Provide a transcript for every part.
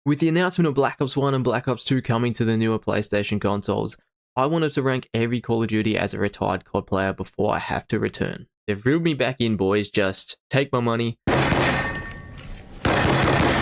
With the announcement of Black Ops 1 and Black Ops 2 coming to the newer PlayStation consoles, I wanted to rank every Call of Duty as a retired COD player before I have to return. They've reeled me back in, boys. Just take my money.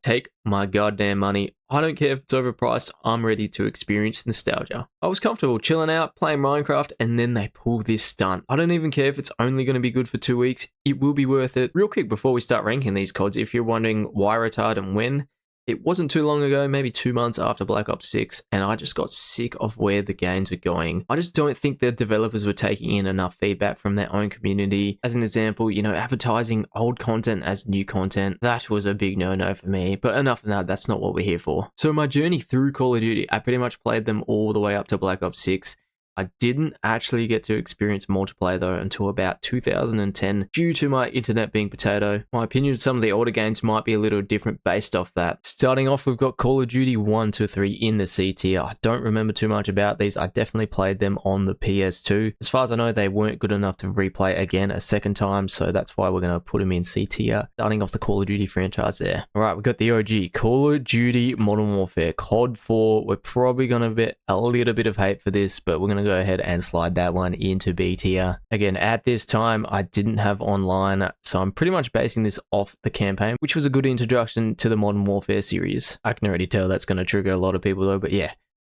Take my goddamn money. I don't care if it's overpriced, I'm ready to experience nostalgia. I was comfortable chilling out, playing Minecraft, and then they pull this stunt. I don't even care if it's only going to be good for 2 weeks, it will be worth it. Real quick before we start ranking these CODs, if you're wondering why retired and when, it wasn't too long ago, maybe 2 months after Black Ops 6, and I just got sick of where the games were going. I just don't think the developers were taking in enough feedback from their own community. As an example, advertising old content as new content, that was a big no-no for me. But enough of that, that's not what we're here for. So my journey through Call of Duty, I pretty much played them all the way up to Black Ops 6. I didn't actually get to experience multiplayer though until about 2010 due to my internet being potato. My opinion of some of the older games might be a little different based off that. Starting off, we've got Call of Duty 1 to 3 in the C tier. I don't remember too much about these. I definitely played them on the PS2. As far as I know, they weren't good enough to replay again a second time, so that's why we're going to put them in C tier. Starting off the Call of Duty franchise there. Alright, we've got the OG, Call of Duty Modern Warfare, COD 4. We're probably going to get a little bit of hate for this, but we're going to go ahead and slide that one into B tier. Again, at this time, I didn't have online, so I'm pretty much basing this off the campaign, which was a good introduction to the Modern Warfare series. I can already tell that's going to trigger a lot of people though, but yeah,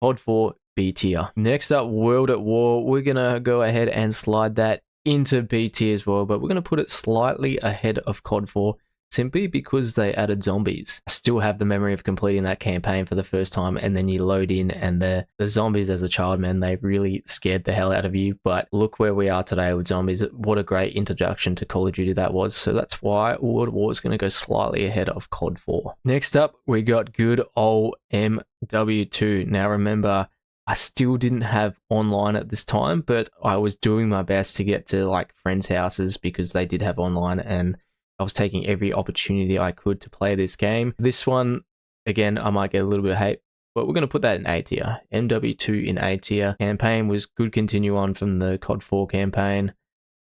COD 4, B tier. Next up, World at War. We're going to go ahead and slide that into B tier as well, but we're going to put it slightly ahead of COD 4. Simply because they added zombies. I still have the memory of completing that campaign for the first time, and then you load in and the zombies as a child, man, they really scared the hell out of you. But look where we are today with zombies. What a great introduction to Call of Duty that was. So that's why World at War is going to go slightly ahead of COD 4. Next up, we got good old MW2. Now remember, I still didn't have online at this time, but I was doing my best to get to like friends' houses because they did have online, and I was taking every opportunity I could to play this game. This one, again, I might get a little bit of hate, but we're going to put that in A tier. MW2 in A tier. Campaign was good, continue on from the COD 4 campaign.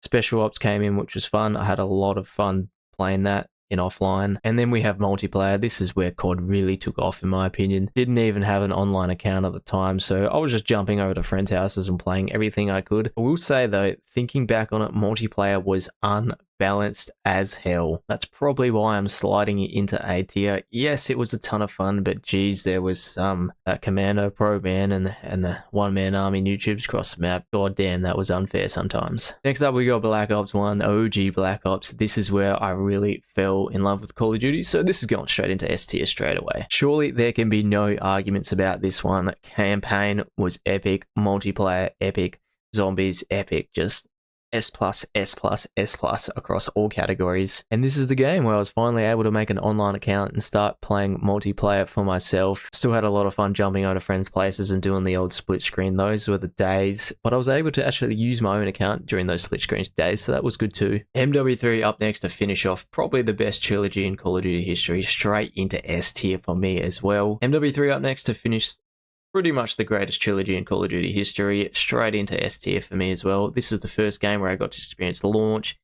Special Ops came in, which was fun. I had a lot of fun playing that in offline. And then we have multiplayer. This is where COD really took off, in my opinion. Didn't even have an online account at the time, so I was just jumping over to friends' houses and playing everything I could. I will say though, thinking back on it, multiplayer was unbalanced as hell. That's probably why I'm sliding it into A tier. Yes, it was a ton of fun, but geez, there was that Commando Pro man and the one-man army new tubes across the map. God damn, that was unfair sometimes. Next up, we got Black Ops 1, OG Black Ops. This is where I really fell in love with Call of Duty, so this is going straight into S tier straight away. Surely there can be no arguments about this one. Campaign was epic, multiplayer epic, zombies epic, just S+, S+, S+ across all categories. And this is the game where I was finally able to make an online account and start playing multiplayer for myself. Still had a lot of fun jumping over friends' places and doing the old split screen. Those were the days, but I was able to actually use my own account during those split screen days, so that was good too. MW3 up next to finish off probably the best trilogy in Call of Duty history, straight into S tier for me as well. MW3 up next to finish pretty much the greatest trilogy in Call of Duty history, straight into S tier for me as well. This is the first game where I got to experience the launch.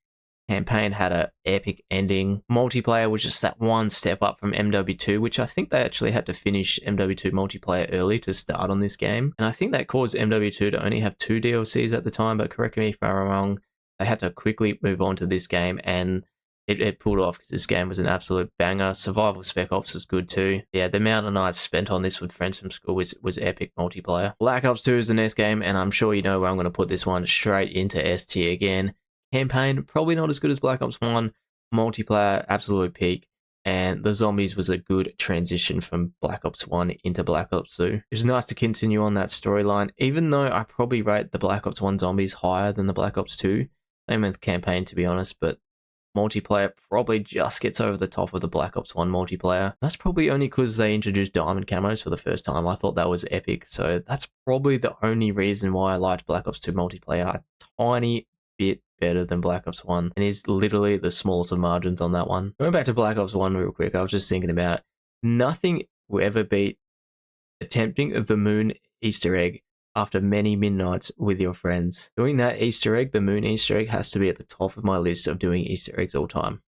Campaign had an epic ending. Multiplayer was just that one step up from MW2, which I think they actually had to finish MW2 multiplayer early to start on this game. And I think that caused MW2 to only have 2 DLCs at the time, but correct me if I'm wrong. They had to quickly move on to this game, and it pulled off because this game was an absolute banger. Survival Spec Ops was good too. Yeah, the amount of nights spent on this with friends from school was epic multiplayer. Black Ops 2 is the next game, and I'm sure you know where I'm going to put this one, straight into S tier again. Campaign, probably not as good as Black Ops 1. Multiplayer, absolute peak. And the zombies was a good transition from Black Ops 1 into Black Ops 2. It was nice to continue on that storyline, even though I probably rate the Black Ops 1 zombies higher than the Black Ops 2. Same with campaign, to be honest, but multiplayer probably just gets over the top of the Black Ops 1 multiplayer. That's probably only because they introduced diamond camos for the first time. I thought that was epic, so that's probably the only reason why I liked Black Ops 2 multiplayer a tiny bit better than Black Ops 1, and is literally the smallest of margins on that one. Going back to Black Ops 1 real quick, I was just thinking about it. Nothing will ever beat attempting of the moon Easter egg after many midnights with your friends. Doing that Easter egg, the moon Easter egg, has to be at the top of my list of doing Easter eggs all time.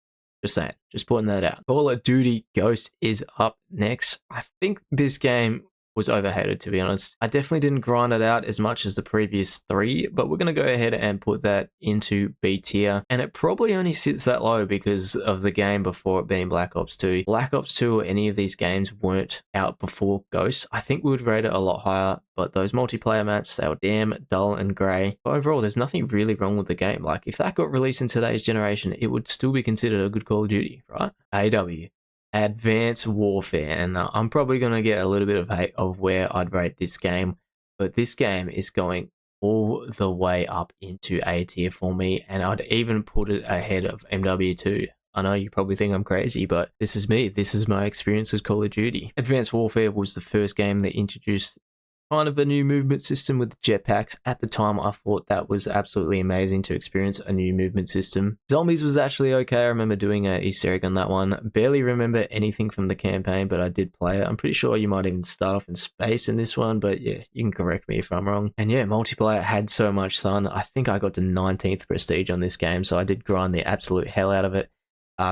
Just saying, just putting that out. Call of Duty Ghost is up next. I think this game was overhated, to be honest. I definitely didn't grind it out as much as the previous 3, but we're going to go ahead and put that into B tier. And it probably only sits that low because of the game before it being Black Ops 2. Black Ops 2 or any of these games weren't out before Ghost. I think we would rate it a lot higher, but those multiplayer maps, they were damn dull and grey. But overall, there's nothing really wrong with the game. Like, if that got released in today's generation, it would still be considered a good Call of Duty, right? AW. Advanced Warfare, and I'm probably going to get a little bit of hate of where I'd rate this game, but this game is going all the way up into A tier for me, and I'd even put it ahead of MW2. I know you probably think I'm crazy, but this is me. This is my experience with Call of Duty. Advanced Warfare was the first game that introduced kind of a new movement system with jetpacks. At the time, I thought that was absolutely amazing to experience a new movement system. Zombies was actually okay. I remember doing an Easter egg on that one. Barely remember anything from the campaign, but I did play it. I'm pretty sure you might even start off in space in this one, but yeah, you can correct me if I'm wrong. And yeah, multiplayer had so much fun. I think I got to 19th prestige on this game, so I did grind the absolute hell out of it.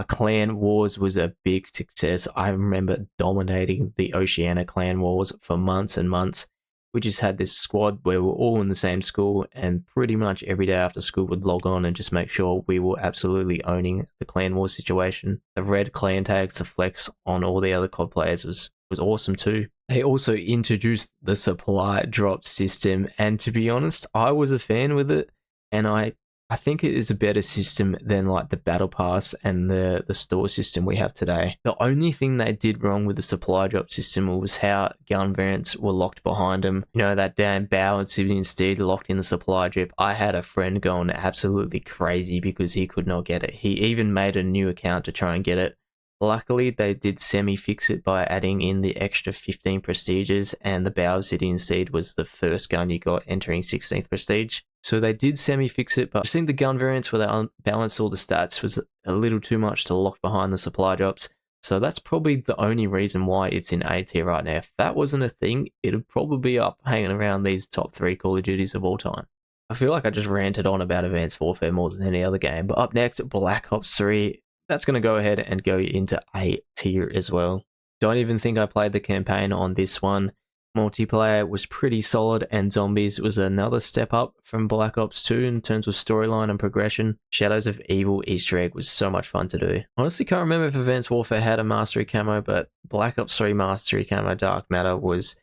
Clan Wars was a big success. I remember dominating the Oceania Clan Wars for months and months. We just had this squad where we were all in the same school, and pretty much every day after school would log on and just make sure we were absolutely owning the Clan Wars situation. The red clan tags to flex on all the other COD players was awesome too. They also introduced the supply drop system, and to be honest, I was a fan with it, and I think it is a better system than like the battle pass and the store system we have today. The only thing they did wrong with the supply drop system was how gun variants were locked behind them. You know, that damn Bow and Civilian Steed locked in the supply drop. I had a friend going absolutely crazy because he could not get it. He even made a new account to try and get it. Luckily, they did semi-fix it by adding in the extra 15 prestiges, and the Bow Obsidian Steed was the first gun you got entering 16th prestige. So they did semi-fix it, but I've seen the gun variants where they unbalanced all the stats was a little too much to lock behind the supply drops. So that's probably the only reason why it's in A tier right now. If that wasn't a thing, it'd probably be up hanging around these top 3 Call of Duties of all time. I feel like I just ranted on about Advanced Warfare more than any other game. But up next, Black Ops 3. That's going to go ahead and go into A tier as well. Don't even think I played the campaign on this one. Multiplayer was pretty solid, and Zombies was another step up from Black Ops 2 in terms of storyline and progression. Shadows of Evil Easter egg was so much fun to do. Honestly, can't remember if Advanced Warfare had a Mastery camo, but Black Ops 3 Mastery camo Dark Matter was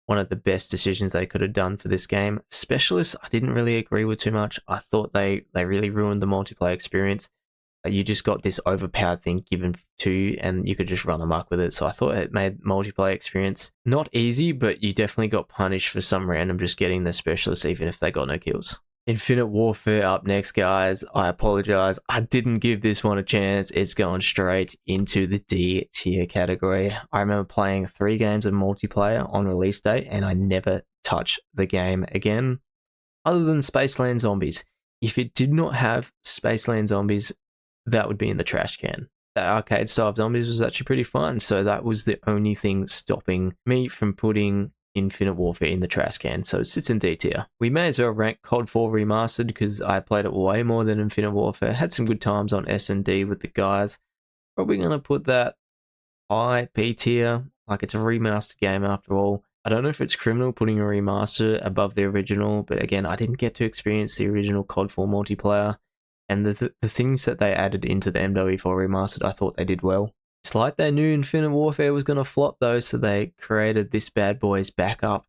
one of the best decisions they could have done for this game. Specialists, I didn't really agree with too much. I thought they really ruined the multiplayer experience. You just got this overpowered thing given to you, and you could just run amok with it. So I thought it made multiplayer experience not easy, but you definitely got punished for some random just getting the specialists, even if they got no kills. Infinite Warfare up next, guys. I apologize. I didn't give this one a chance. It's going straight into the D tier category. I remember playing 3 games of multiplayer on release day, and I never touched the game again, other than Spaceland Zombies. If it did not have Spaceland Zombies, that would be in the trash can. The arcade style of Zombies was actually pretty fun, so that was the only thing stopping me from putting Infinite Warfare in the trash can, so it sits in D tier. We may as well rank COD 4 Remastered because I played it way more than Infinite Warfare. Had some good times on S&D with the guys. Probably going to put that high, B tier, like it's a remastered game after all. I don't know if it's criminal putting a remaster above the original, but again, I didn't get to experience the original COD 4 multiplayer. And the things that they added into the MW4 Remastered, I thought they did well. It's like they knew Infinite Warfare was going to flop though, so they created this bad boy's backup.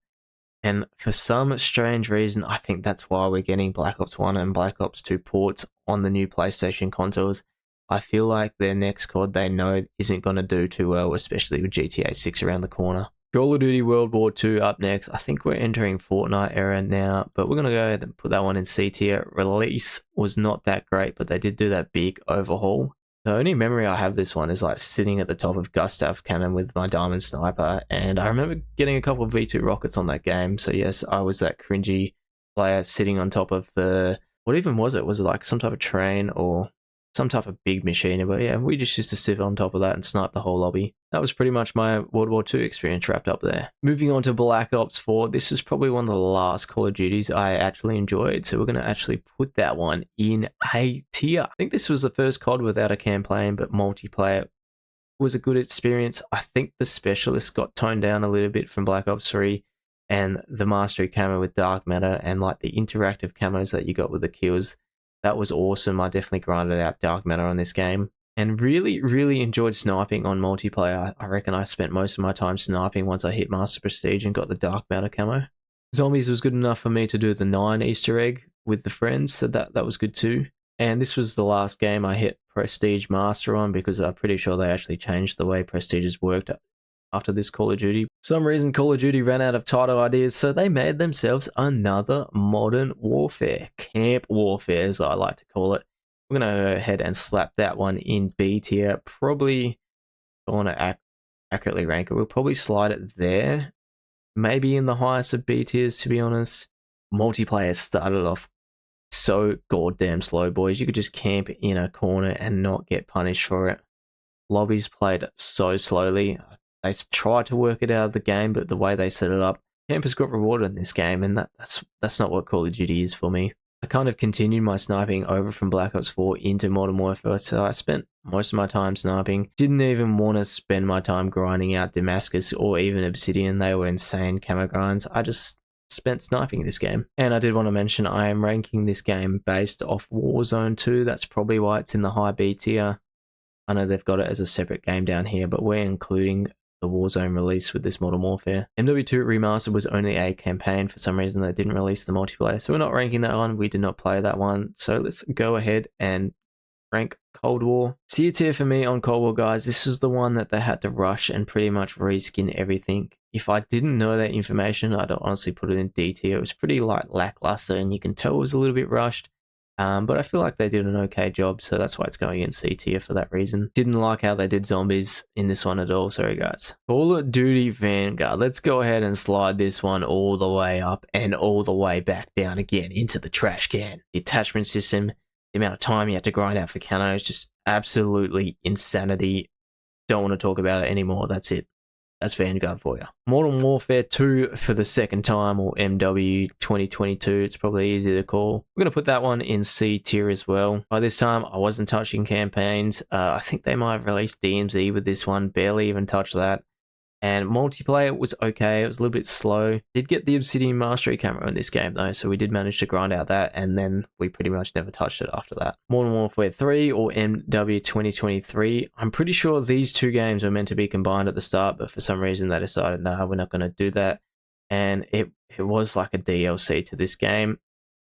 And for some strange reason, I think that's why we're getting Black Ops 1 and Black Ops 2 ports on the new PlayStation consoles. I feel like their next COD they know isn't going to do too well, especially with GTA 6 around the corner. Call of Duty World War II up next. I think we're entering Fortnite era now, but we're going to go ahead and put that one in C tier. Release was not that great, but they did do that big overhaul. The only memory I have this one is like sitting at the top of Gustav Cannon with my Diamond Sniper, and I remember getting a couple of V2 rockets on that game. So yes, I was that cringy player sitting on top of the... What even was it? Was it like some type of train or... some type of big machine. But yeah, we just used to sit on top of that and snipe the whole lobby. That was pretty much my World War II experience wrapped up there. Moving on to Black Ops 4, this is probably one of the last Call of Duties I actually enjoyed, so we're going to actually put that one in A tier. I think this was the first COD without a campaign, but multiplayer was a good experience. I think the specialists got toned down a little bit from Black Ops 3, and the mastery camo with dark matter and like the interactive camos that you got with the kills, that was awesome. I definitely grinded out dark matter on this game and really enjoyed sniping on multiplayer. I reckon I spent most of my time sniping once I hit master prestige and got the dark matter camo. Zombies was good enough for me to do the 9 Easter egg with the friends, so that was good too. And this was the last game I hit prestige master on, because I'm pretty sure they actually changed the way prestiges worked after this Call of Duty. For some reason, Call of Duty ran out of title ideas, so they made themselves another Modern Warfare. Camp Warfare, as I like to call it. We're going to go ahead and slap that one in B tier. Probably, if I want to accurately rank it, we'll probably slide it there. Maybe in the highest of B tiers, to be honest. Multiplayer started off so goddamn slow, boys. You could just camp in a corner and not get punished for it. Lobbies played so slowly. They tried to work it out of the game, but the way they set it up, campers got rewarded in this game, and that's not what Call of Duty is for me. I kind of continued my sniping over from Black Ops 4 into Modern Warfare, so I spent most of my time sniping. Didn't even want to spend my time grinding out Damascus or even Obsidian. They were insane camo grinds. I just spent sniping this game. And I did want to mention I am ranking this game based off Warzone 2. That's probably why it's in the high B tier. I know they've got it as a separate game down here, but we're including the Warzone release with this Modern Warfare. MW2 Remastered was only a campaign. For some reason, they didn't release the multiplayer, so we're not ranking that one. We did not play that one. So let's go ahead and rank Cold War. C tier for me on Cold War, guys. This is the one that they had to rush and pretty much reskin everything. If I didn't know that information, I'd honestly put it in D tier. It was pretty lackluster, and you can tell it was a little bit rushed. But I feel like they did an okay job, so that's why it's going in C tier for that reason. Didn't like how they did zombies in this one at all, sorry guys. Call of Duty Vanguard. Let's go ahead and slide this one all the way up and all the way back down again into the trash can. The attachment system, the amount of time you had to grind out for camo is just absolutely insanity. Don't want to talk about it anymore, that's it. That's Vanguard for you. Modern Warfare 2 for the second time, or MW 2022, it's probably easy to call. We're going to put that one in C tier as well. By this time, I wasn't touching campaigns. I think they might have released DMZ with this one, barely even touched that. And multiplayer was okay, it was a little bit slow. Did get the Obsidian Mastery camera in this game though, so we did manage to grind out that, and then we pretty much never touched it after that. Modern Warfare 3, or MW 2023, I'm pretty sure these two games were meant to be combined at the start, but for some reason they decided, no, we're not going to do that. And it was like a DLC to this game,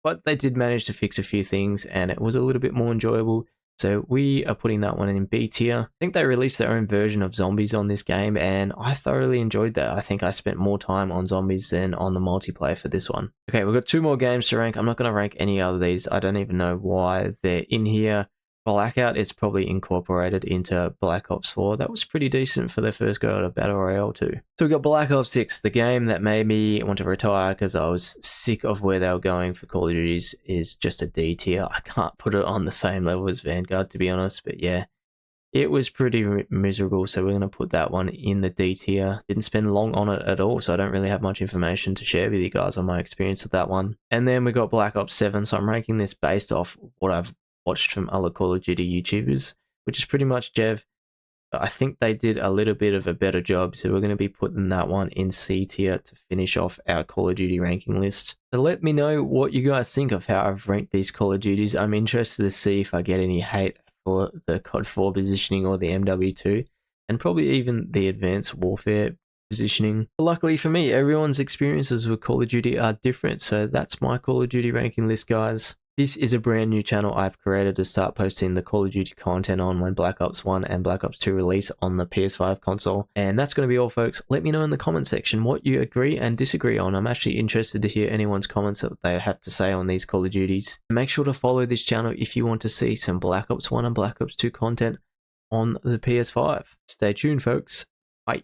but they did manage to fix a few things, and it was a little bit more enjoyable. So we are putting that one in B tier. I think they released their own version of zombies on this game, and I thoroughly enjoyed that. I think I spent more time on zombies than on the multiplayer for this one. Okay, we've got 2 more games to rank. I'm not going to rank any other of these. I don't even know why they're in here. Blackout is probably incorporated into Black Ops 4. That was pretty decent for their first go at a Battle Royale too. So we got Black Ops 6, the game that made me want to retire because I was sick of where they were going for Call of Duties, is just a D tier. I can't put it on the same level as Vanguard, to be honest, but yeah, it was pretty miserable, so we're going to put that one in the D tier. Didn't spend long on it at all, so I don't really have much information to share with you guys on my experience with that one. And then we got Black Ops 7, so I'm ranking this based off what I've watched from other Call of Duty YouTubers, which is pretty much Jev. I think they did a little bit of a better job, so we're going to be putting that one in C tier to finish off our Call of Duty ranking list. So let me know what you guys think of how I've ranked these Call of Duties. I'm interested to see if I get any hate for the COD 4 positioning or the MW2, and probably even the Advanced Warfare positioning. But luckily for me, everyone's experiences with Call of Duty are different, so that's my Call of Duty ranking list, guys. This is a brand new channel I've created to start posting the Call of Duty content on when Black Ops 1 and Black Ops 2 release on the PS5 console. And that's going to be all, folks. Let me know in the comment section what you agree and disagree on. I'm actually interested to hear anyone's comments that they have to say on these Call of Duties. Make sure to follow this channel if you want to see some Black Ops 1 and Black Ops 2 content on the PS5. Stay tuned, folks. Bye.